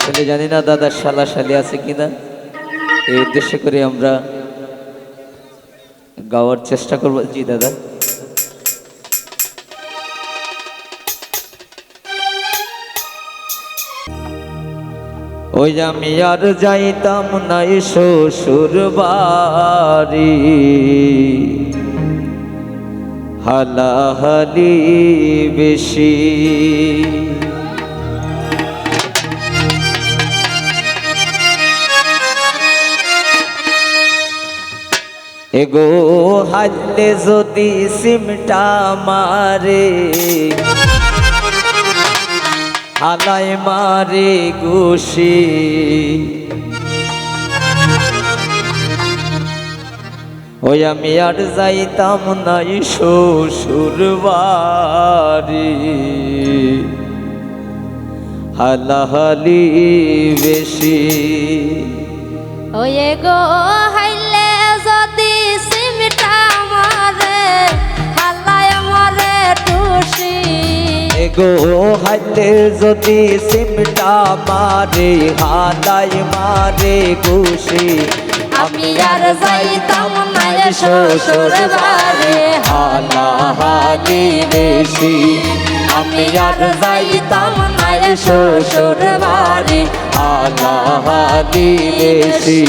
আসলে জানি না দাদা শালা শালি আছে কিনা, এই উদ্দেশ্য করে আমরা গাওয়ার চেষ্টা করব। জি দাদা, ওই আমি আর যাইতাম নাই শ্বশুর বাড়ি, হালাহালি বেশি। এগো হাল্লে যদি সিমটা মারে, হালায় মারে ঘুষি। ওই আমি আর যাইতাম নাই শ্বশুর বাড়ি, হালাহালি বেশি। ওই গো হাইলে যদি সিমটা মারে, হালায় মারে টুসি। এগো হাইলে যদি সিমটা মারে, হালায় মারে ঘুষি। আমি আর যাইতাম না শ্বশুর বাড়ি, হালাহালি বেশি। আমি আর যাইতাম না শ্বশুর বাড়ি, হালাহালি বেশি।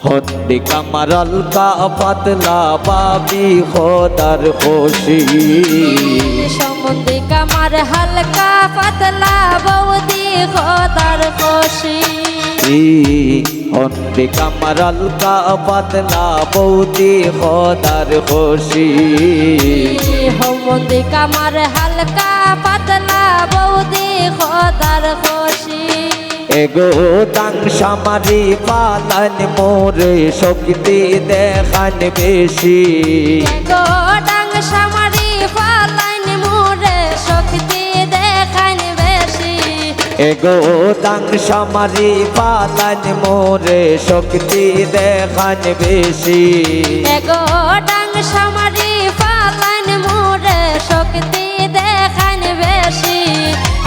হন্ডি কামারাল কা পাতলা বাবি খোদার খুশি। সম্বন্ধে কামার হালকা পাতলা বৌদি খোদার খুশি। হন্ডি কামারাল কা পাতলা বৌদি খোদার খুশি। সম্বন্ধে কামার হালকা পাতলা বৌদি খোদার খুশি। এগো তাং সামারি পালান মোরে শক্তি দেখান বেশি। এগো ডাং সামারি পালান মোরে শক্তি দেখান বেশি। এগো তাং সামারি পালান মোরে শক্তি দেখান বেশি। এগো ডাং সামারি পালান মোরে শক্তি দেখান বেশি।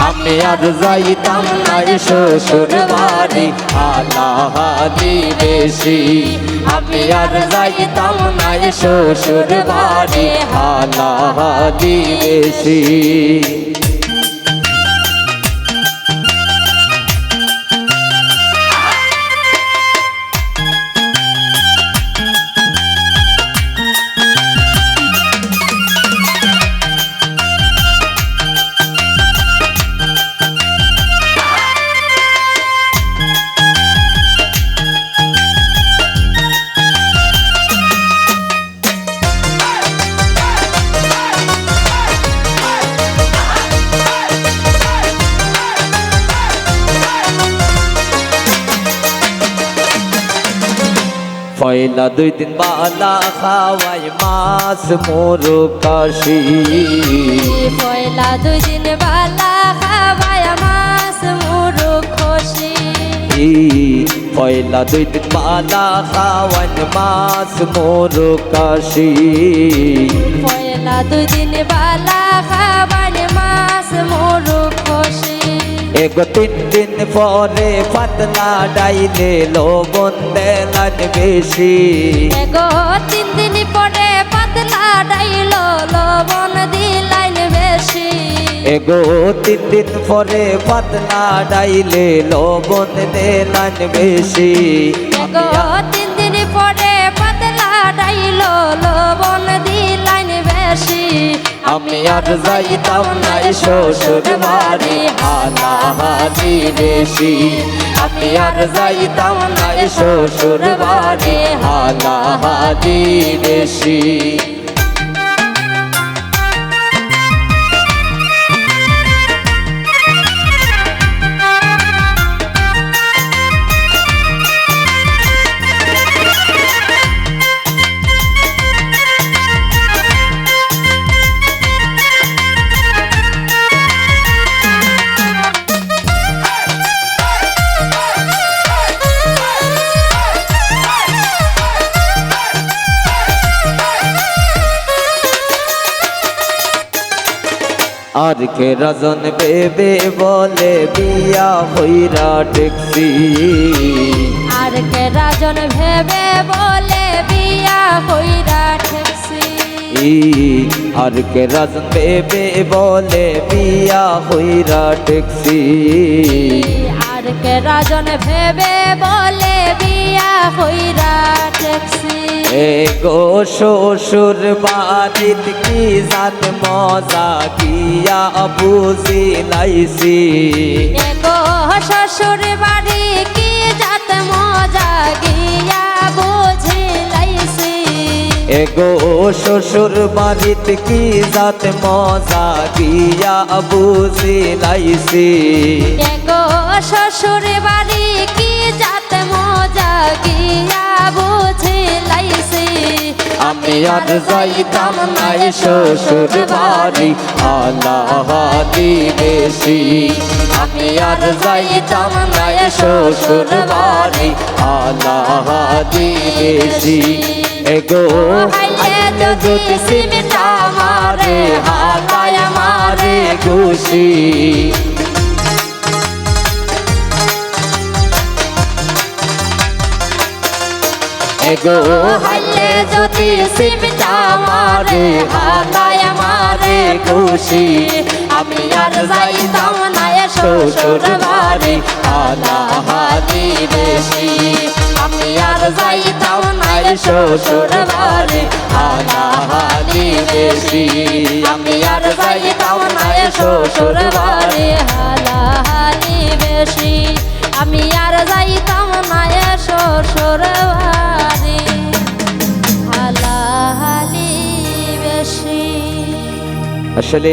আমি আর যাইতাম না শ্বশুর বাড়ি, হালাহালি বেশি। আমি আর যাইতাম না শ্বশুর বাড়ি, হালাহালি বেশি। পয়লা দুই দিন বালা খাওয়াই মাছ মোর কাশি। পয়লা দুই দিন বালা খাওয়াই মাছ মোর খুশি। পয়লা দুই দিন বালা খাওয়াই মাছ মোর কাশি। পয়লা দুই দিন বালা খাওয়াই মাছ মোর খুশি। এগো তিন দিন পরে পাতলা ডাইলে লবণ দেলান বেশি। এগো তিন দিন পরে পাতলা ডাইল লবণ দিলাইন বেশি। এগো তিন দিন পরে পাতলা ডাইলে লবণ দেলান বেশি। এগো তিন দিন পরে পাতলা ডাইল লবণ দিলাইন বেশি। আমি আর যাইতাম না শ্বশুর বাড়ি, হালাহালি বেশি। আমি আর যাইতাম না শ্বশুর বাড়ি, হালাহালি বেশি। আর কে রাজন বেবে বলে বিয়া হইরা টেক্সি আর কে রাজন ভেবে বলে বিয়া হইরা ঠেকছি আর কে রাজন বেবে বলে বিয়া হইরা টেক্সি আর কে রাজন ভেবে বলে বিয়া হইরা ঠেকছি এ গো শ্বশুর বাড়িত কি জাত মজা গিয়া বুঝি লাইছি এগো শ্বশুর বাড়ি কি জাত মজা গিয়া বুঝি লাইছি এ গো শ্বশুর বাড়িত কি জাত মজা গিয়া বুঝি লাইছি এগো শ্বশুর বাড়ি কি জাত মজা গিয়া বুঝি লাইছি আমি আর যাইতাম নাই শ্বশুর বাড়ি আলাহাদি বেশি আমি আর যাইতাম নাই শ্বশুর বাড়ি আলাহাদি বেশি এগো হাইলে যদি সিমিটা মারে হাতায় মারে খুশি এগো হাইলে যদি সিমিটা মারে হাতায় মারে খুশি আমি আর যাইতাম না শ্বশুর বাড়ি আলাহাদি বেশি আমি আর যাইতাম না শ্বশুর বাড়ি আলাহাদি বেশি আমি আর যাইতাম না শ্বশুর বাড়ি হালাহালি বেশি আমি আর যাইতাম না শ্বশুর বাড়ি হালাহালি বেশি আসলে